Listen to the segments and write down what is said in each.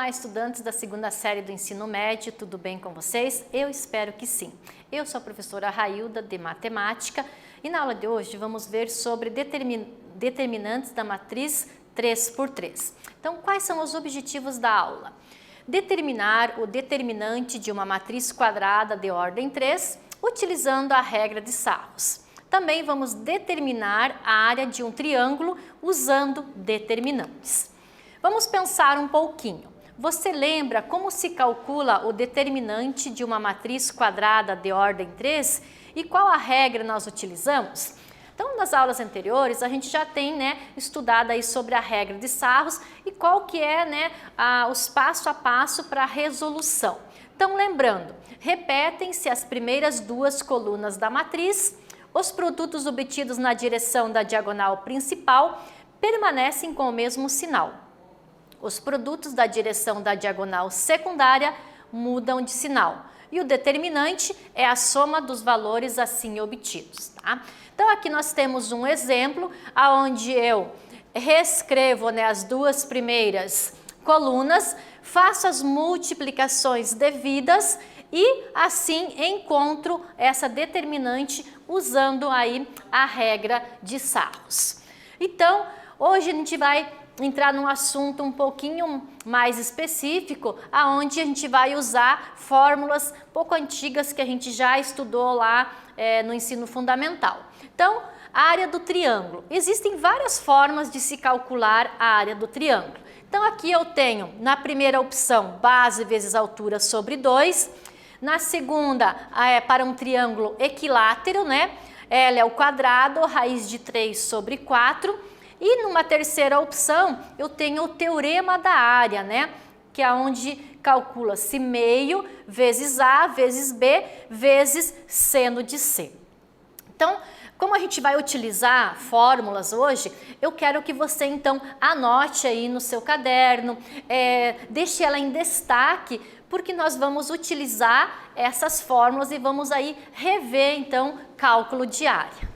Olá, estudantes da segunda série do ensino médio, tudo bem com vocês? Eu espero que sim. Eu sou a professora Railda de Matemática e na aula de hoje vamos ver sobre determinantes da matriz 3×3. Então, quais são os objetivos da aula? Determinar o determinante de uma matriz quadrada de ordem 3 utilizando a regra de Sarros. Também vamos determinar a área de um triângulo usando determinantes. Vamos pensar um pouquinho. Você lembra como se calcula o determinante de uma matriz quadrada de ordem 3 e qual a regra nós utilizamos? Então, nas aulas anteriores, a gente já tem estudado aí sobre a regra de Sarros e qual que é os passo a passo para a resolução. Então, lembrando, repetem-se as primeiras duas colunas da matriz, os produtos obtidos na direção da diagonal principal permanecem com o mesmo sinal. Os produtos da direção da diagonal secundária mudam de sinal. E o determinante é a soma dos valores assim obtidos, tá? Então, aqui nós temos um exemplo onde eu reescrevo as duas primeiras colunas, faço as multiplicações devidas e assim encontro essa determinante usando aí a regra de Sarros. Então, hoje a gente vai entrar num assunto um pouquinho mais específico, aonde a gente vai usar fórmulas pouco antigas que a gente já estudou lá no ensino fundamental. Então, a área do triângulo. Existem várias formas de se calcular a área do triângulo. Então, aqui eu tenho, na primeira opção, base vezes altura sobre 2. Na segunda, para um triângulo equilátero, L é o quadrado, raiz de 3 sobre 4. E numa terceira opção, eu tenho o teorema da área, que é onde calcula-se meio vezes A vezes B vezes seno de C. Então, como a gente vai utilizar fórmulas hoje, eu quero que você então anote aí no seu caderno, deixe ela em destaque, porque nós vamos utilizar essas fórmulas e vamos aí rever então cálculo de área.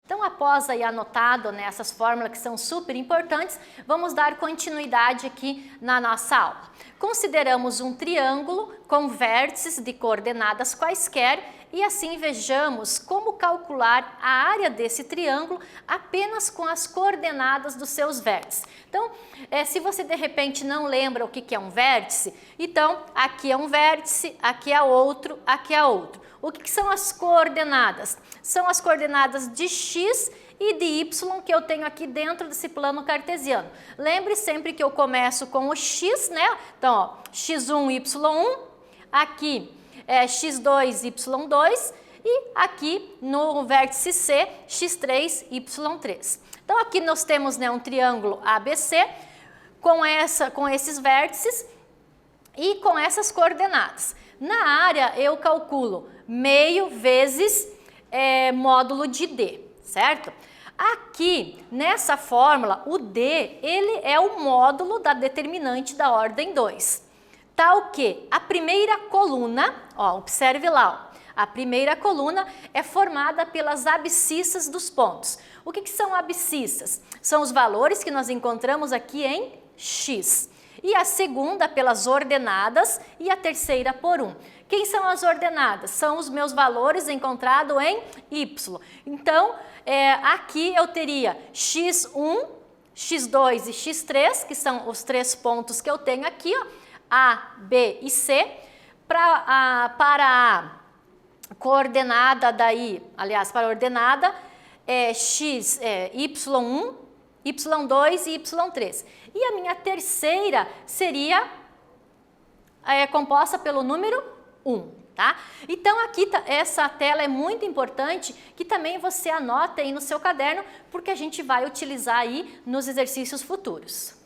Então, após aí anotado essas fórmulas que são super importantes, vamos dar continuidade aqui na nossa aula. Consideramos um triângulo com vértices de coordenadas quaisquer e assim vejamos como calcular a área desse triângulo apenas com as coordenadas dos seus vértices. Então, se você de repente não lembra o que é um vértice, então aqui é um vértice, aqui é outro, aqui é outro. O que são as coordenadas? São as coordenadas de x e de y que eu tenho aqui dentro desse plano cartesiano. Lembre sempre que eu começo com o x, né? Então, ó, x1, y1, aqui é x2, y2 e aqui no vértice C, x3, y3. Então, aqui nós temos, né, um triângulo ABC com esses vértices e com essas coordenadas. Na área, eu calculo meio vezes módulo de D, certo? Aqui, nessa fórmula, o D, ele é o módulo da determinante da ordem 2. Tal que a primeira coluna, ó, observe lá, ó, a primeira coluna é formada pelas abscissas dos pontos. O que são abscissas? São os valores que nós encontramos aqui em x. E a segunda pelas ordenadas e a terceira por 1. Quem são as ordenadas? São os meus valores encontrados em y. Então, aqui eu teria x1, x2 e x3, que são os 3 pontos que eu tenho aqui, ó, A, B e C. Para a coordenada daí, aliás, para a ordenada, y1, y2 e y3. E a minha terceira seria composta pelo número 1, tá? Então aqui essa tela é muito importante que também você anote aí no seu caderno, porque a gente vai utilizar aí nos exercícios futuros.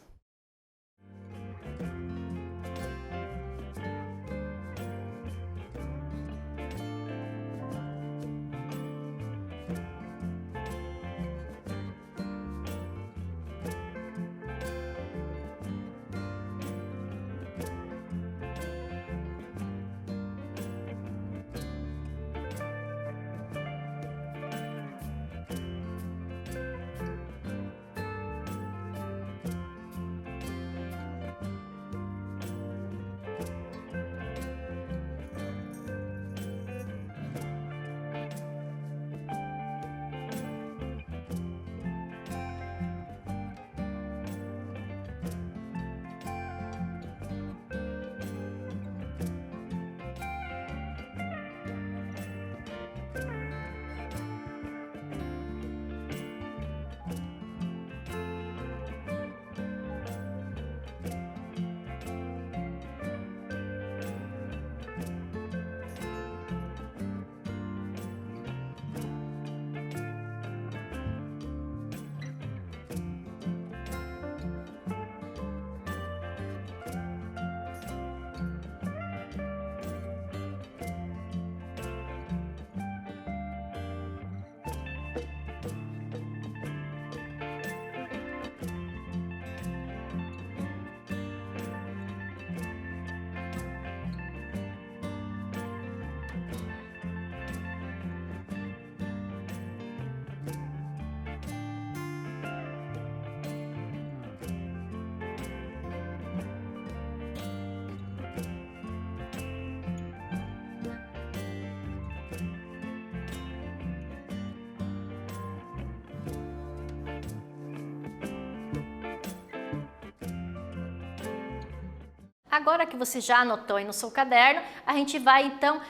Agora que você já anotou aí no seu caderno, a gente vai então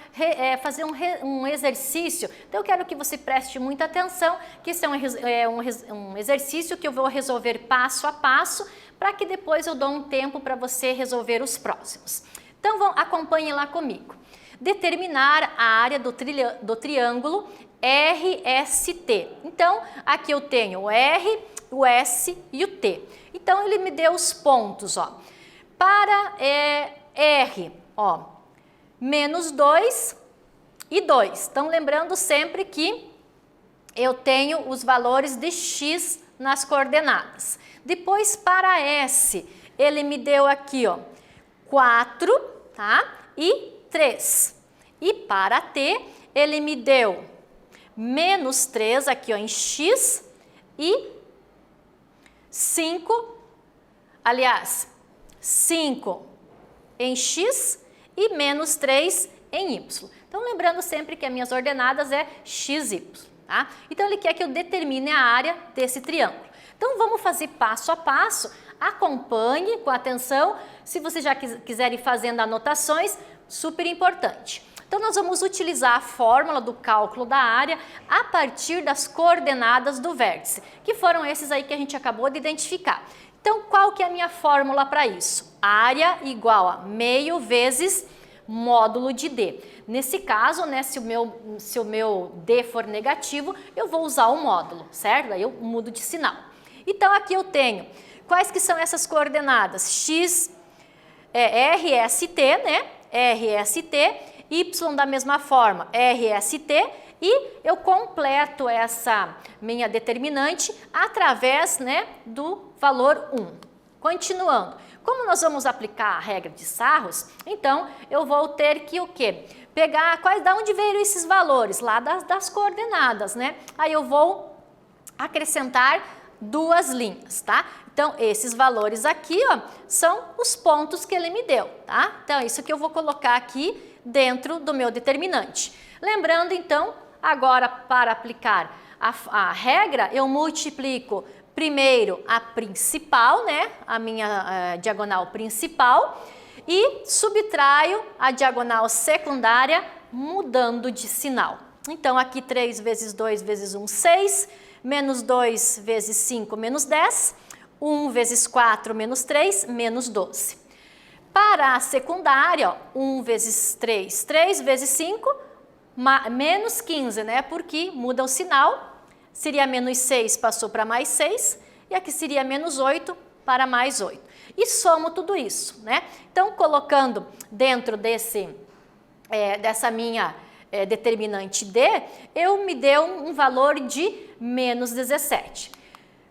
fazer um exercício. Então eu quero que você preste muita atenção, que esse é um exercício que eu vou resolver passo a passo, para que depois eu dou um tempo para você resolver os próximos. Então acompanhe lá comigo. Determinar a área do triângulo RST. Então aqui eu tenho o R, o S e o T. Então ele me deu os pontos, ó. Para R, ó, menos 2 e 2. Então, lembrando sempre que eu tenho os valores de x nas coordenadas. Depois, para S, ele me deu aqui, ó, 4, tá? E 3. E para T, ele me deu menos 3 aqui, ó, em x e 5, aliás, 5 em x e menos 3 em y. Então, lembrando sempre que as minhas ordenadas é x, y, tá? Então, ele quer que eu determine a área desse triângulo. Então, vamos fazer passo a passo. Acompanhe com atenção. Se você já quiser ir fazendo anotações, super importante. Então, nós vamos utilizar a fórmula do cálculo da área a partir das coordenadas do vértice, que foram esses aí que a gente acabou de identificar. Então, qual que é a minha fórmula para isso? Área igual a meio vezes módulo de D. Nesse caso, né, se o meu D for negativo, eu vou usar o módulo, certo? Aí eu mudo de sinal. Então, aqui eu tenho, quais que são essas coordenadas? X, RST, né? RST, Y da mesma forma, RST, e eu completo essa minha determinante através, né, do valor 1. Continuando, como nós vamos aplicar a regra de Sarros, então eu vou ter que o quê? Pegar, da onde veio esses valores? Lá das coordenadas, né? Aí eu vou acrescentar duas linhas, tá? Então, esses valores aqui, ó, são os pontos que ele me deu, tá? Então, é isso que eu vou colocar aqui dentro do meu determinante. Lembrando, então, agora para aplicar a regra, eu multiplico primeiro a principal, né? A minha diagonal principal, e subtraio a diagonal secundária mudando de sinal. Então, aqui 3 vezes 2 vezes 1, 6, menos 2 vezes 5, menos 10, 1 vezes 4, menos 3, menos 12. Para a secundária, ó, 1 vezes 3, 3 vezes 5, menos 15, né? Porque muda o sinal, seria menos 6, passou para mais 6, e aqui seria menos 8 para mais 8. E somo tudo isso, né? Então, colocando dentro dessa minha determinante D, eu me deu um valor de menos 17.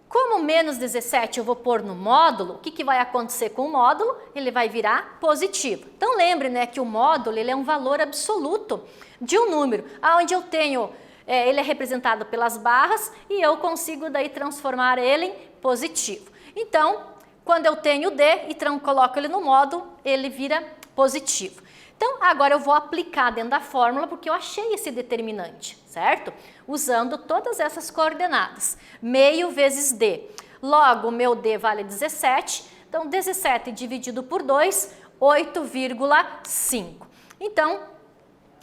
Como menos 17 eu vou pôr no módulo, o que vai acontecer com o módulo? Ele vai virar positivo. Então lembre, né, que o módulo ele é um valor absoluto de um número, onde eu tenho, ele é representado pelas barras e eu consigo daí transformar ele em positivo. Então, quando eu tenho D e coloco ele no módulo, ele vira positivo. Então, agora eu vou aplicar dentro da fórmula porque eu achei esse determinante, certo? Usando todas essas coordenadas. Meio vezes D. Logo, o meu D vale 17. Então, 17 dividido por 2, 8,5. Então,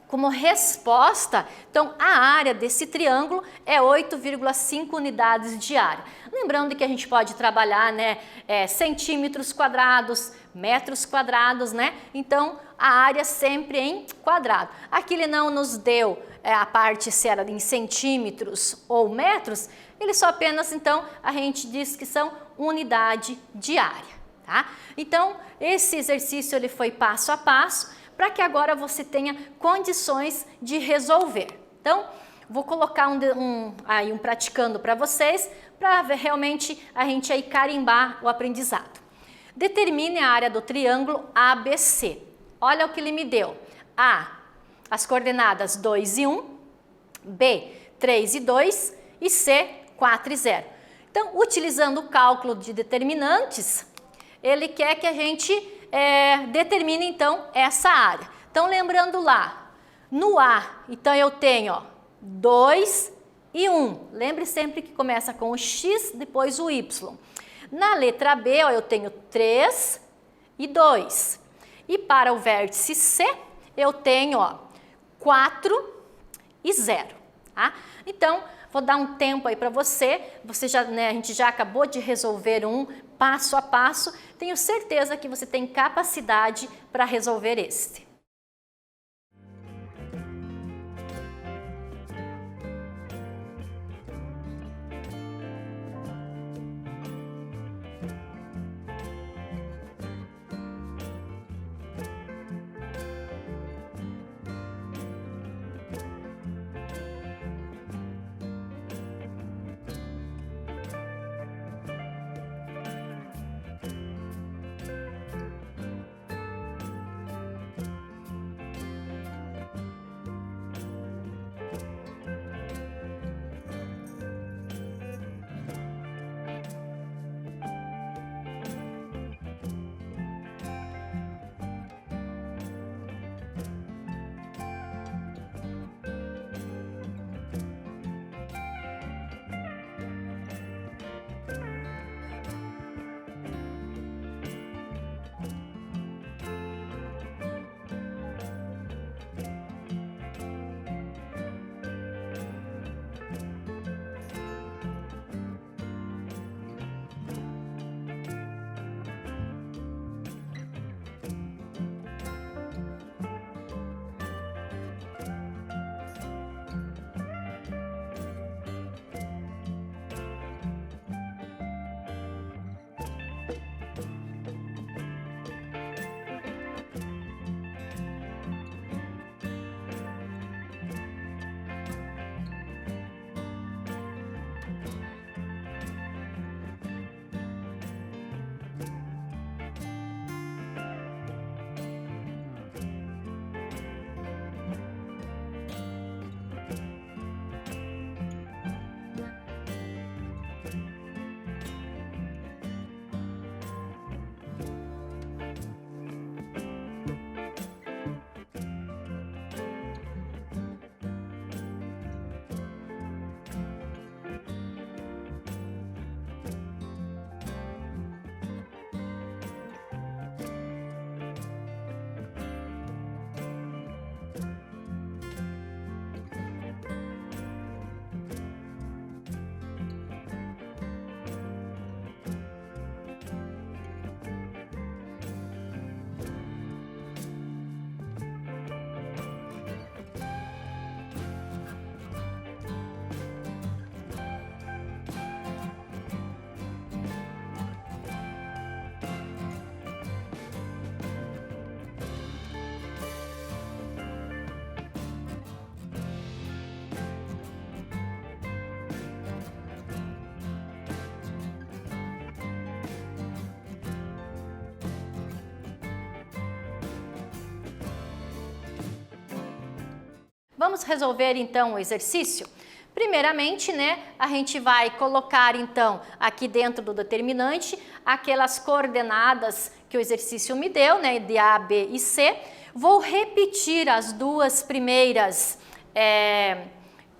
como resposta, então a área desse triângulo é 8,5 unidades de área. Lembrando que a gente pode trabalhar, né, centímetros quadrados, metros quadrados, né? Então, a área sempre em quadrado. Aqui ele não nos deu a parte se era em centímetros ou metros, ele só apenas, então, a gente diz que são unidade de área, tá? Então, esse exercício ele foi passo a passo, para que agora você tenha condições de resolver. Então, vou colocar um praticando para vocês, para realmente a gente aí carimbar o aprendizado. Determine a área do triângulo ABC. Olha o que ele me deu. A, as coordenadas 2 e 1, B, 3 e 2 e C, 4 e 0. Então, utilizando o cálculo de determinantes, ele quer que a gente determine, então, essa área. Então, lembrando lá, no A, então eu tenho, ó, 2 e 1. Lembre sempre que começa com o X, depois o Y. Na letra B, ó, eu tenho 3 e 2. E para o vértice C, eu tenho, ó, 4 e 0. Tá? Então, vou dar um tempo aí para você. Já, né, a gente já acabou de resolver um passo a passo. Tenho certeza que você tem capacidade para resolver este. Vamos resolver então o exercício? Primeiramente, né, a gente vai colocar então aqui dentro do determinante aquelas coordenadas que o exercício me deu, né, de A, B e C. Vou repetir as duas primeiras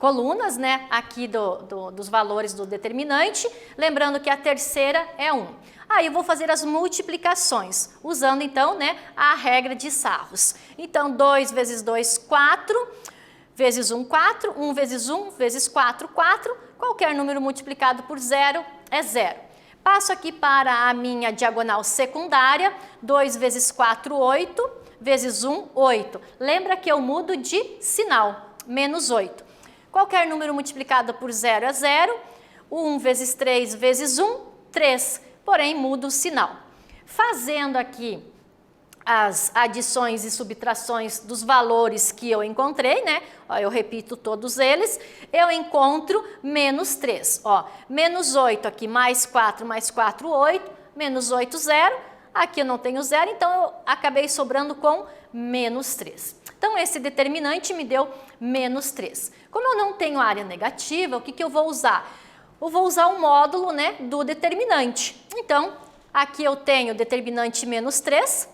colunas, né, aqui dos valores do determinante, lembrando que a terceira é 1. Aí eu vou fazer as multiplicações, usando então, né, a regra de Sarros. Então, 2 vezes 2, 4, vezes 1, 4, 1 vezes 1, vezes 4, 4, qualquer número multiplicado por 0 é 0. Passo aqui para a minha diagonal secundária, 2 vezes 4, 8, vezes 1, 8. Lembra que eu mudo de sinal, menos 8. Qualquer número multiplicado por 0 é 0, 1 vezes 3 vezes 1, 3, porém mudo o sinal. Fazendo aqui as adições e subtrações dos valores que eu encontrei, né? Ó, eu repito todos eles, eu encontro menos 3. Ó, menos 8 aqui, mais 4, 8, menos 8, 0. Aqui eu não tenho 0, então eu acabei sobrando com menos 3. Então, esse determinante me deu menos 3. Como eu não tenho área negativa, o que eu vou usar? Eu vou usar o módulo, né, do determinante. Então, aqui eu tenho determinante menos 3.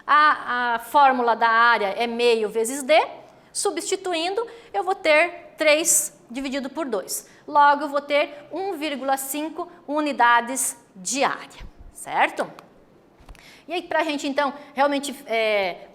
A fórmula da área é meio vezes D. Substituindo, eu vou ter 3 dividido por 2. Logo, eu vou ter 1,5 unidades de área, certo? E aí, para a gente, então, realmente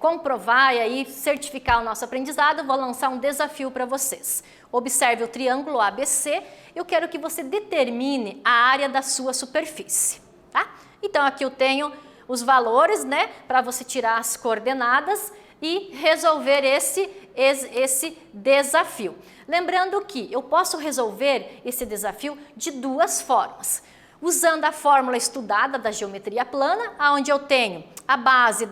comprovar e aí certificar o nosso aprendizado, eu vou lançar um desafio para vocês. Observe o triângulo ABC. Eu quero que você determine a área da sua superfície, tá? Então, aqui eu tenho os valores, né, para você tirar as coordenadas e resolver esse desafio. Lembrando que eu posso resolver esse desafio de duas formas. Usando a fórmula estudada da geometria plana, onde eu tenho a base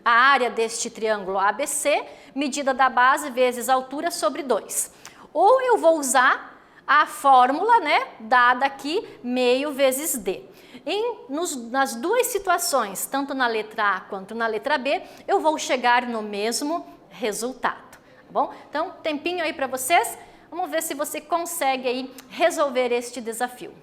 a área deste triângulo ABC, medida da base vezes a altura sobre 2. Ou eu vou usar a fórmula, né, dada aqui, meio vezes D. Nas duas situações, tanto na letra A quanto na letra B, eu vou chegar no mesmo resultado, tá bom? Então, tempinho aí para vocês, vamos ver se você consegue aí resolver este desafio.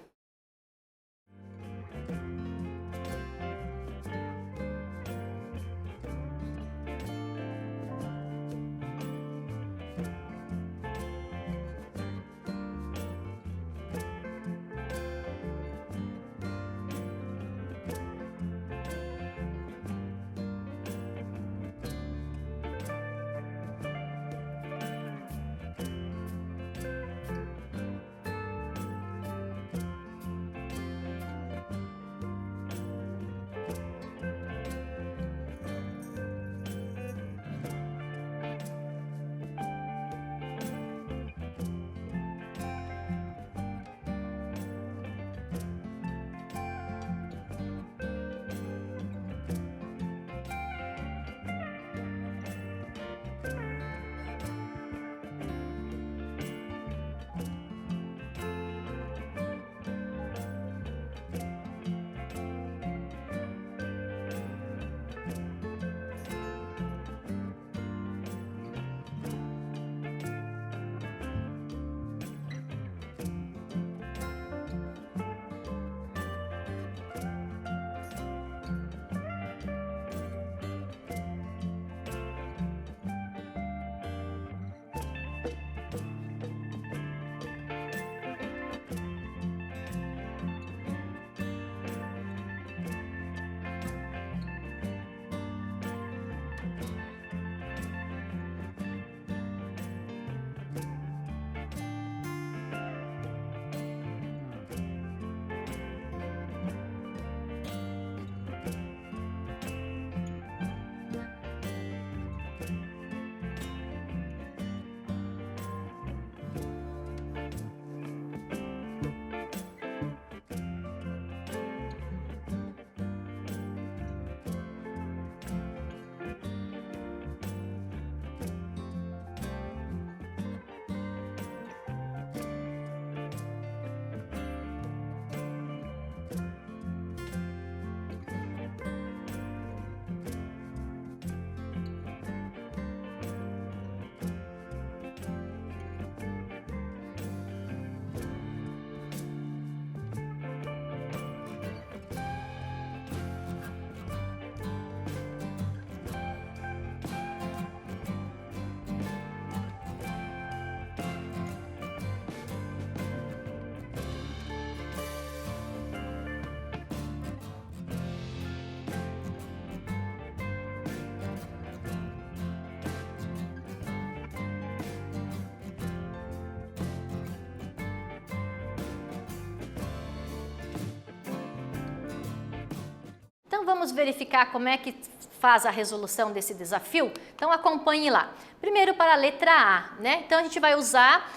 Então vamos verificar como é que faz a resolução desse desafio? Então acompanhe lá. Primeiro para a letra A, né? Então a gente vai usar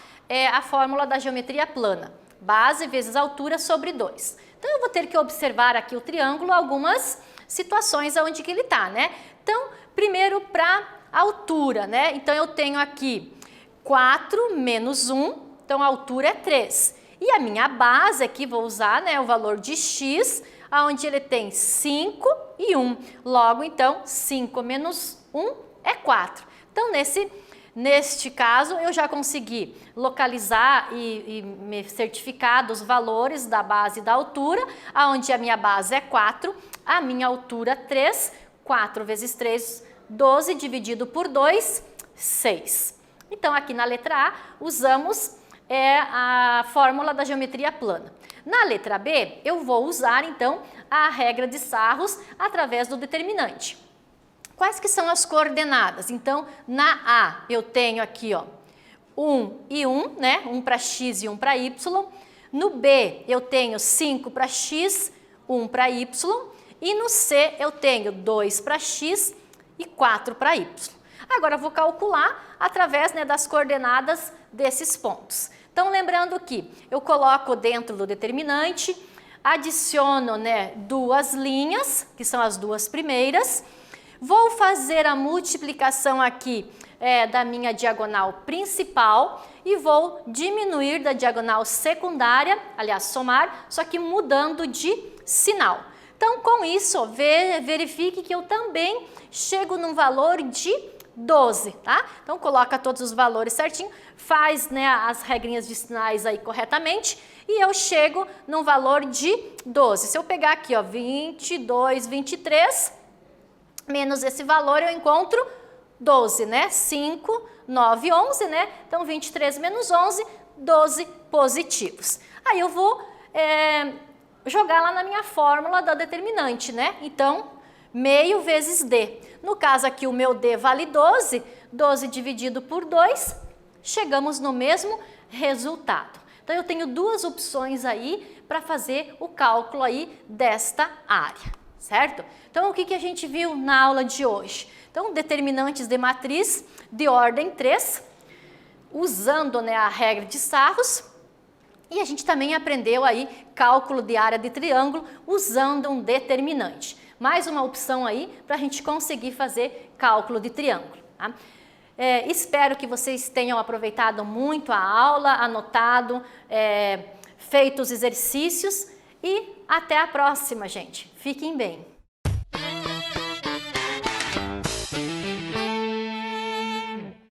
a fórmula da geometria plana. Base vezes altura sobre 2. Então eu vou ter que observar aqui o triângulo algumas situações onde que ele está, né? Então, primeiro para a altura, né? Então eu tenho aqui 4 menos 1, então a altura é 3. E a minha base aqui, vou usar, né, o valor de x, onde ele tem 5 e 1. Logo, então, 5 menos 1 é 4. Então, neste caso, eu já consegui localizar e me certificar dos valores da base e da altura, onde a minha base é 4, a minha altura 3, 4 vezes 3, 12, dividido por 2, 6. Então, aqui na letra A, usamos a fórmula da geometria plana. Na letra B, eu vou usar, então, a regra de Sarros através do determinante. Quais que são as coordenadas? Então, na A, eu tenho aqui, ó, 1 e 1, né? 1 para x e 1 para y. No B, eu tenho 5 para x, 1 para y. E no C, eu tenho 2 para x e 4 para y. Agora, eu vou calcular através, né, das coordenadas desses pontos. Então, lembrando que eu coloco dentro do determinante, adiciono, né, duas linhas, que são as duas primeiras, vou fazer a multiplicação aqui da minha diagonal principal e vou diminuir da diagonal secundária, aliás, somar, só que mudando de sinal. Então, com isso, verifique que eu também chego num valor de 12, tá? Então, coloca todos os valores certinho, faz, né, as regrinhas de sinais aí corretamente e eu chego num valor de 12. Se eu pegar aqui, ó, 22, 23, menos esse valor, eu encontro 12, né? 5, 9, 11, né? Então, 23 menos 11, 12 positivos. Aí eu vou jogar lá na minha fórmula da determinante, né? Então, meio vezes D. No caso aqui, o meu D vale 12, 12 dividido por 2, chegamos no mesmo resultado. Então, eu tenho duas opções aí para fazer o cálculo aí desta área, certo? Então, o que a gente viu na aula de hoje? Então, determinantes de matriz de ordem 3, usando, né, a regra de Sarros. E a gente também aprendeu aí cálculo de área de triângulo usando um determinante. Mais uma opção aí para a gente conseguir fazer cálculo de triângulo. Tá? Espero que vocês tenham aproveitado muito a aula, anotado, feito os exercícios e até a próxima, gente. Fiquem bem.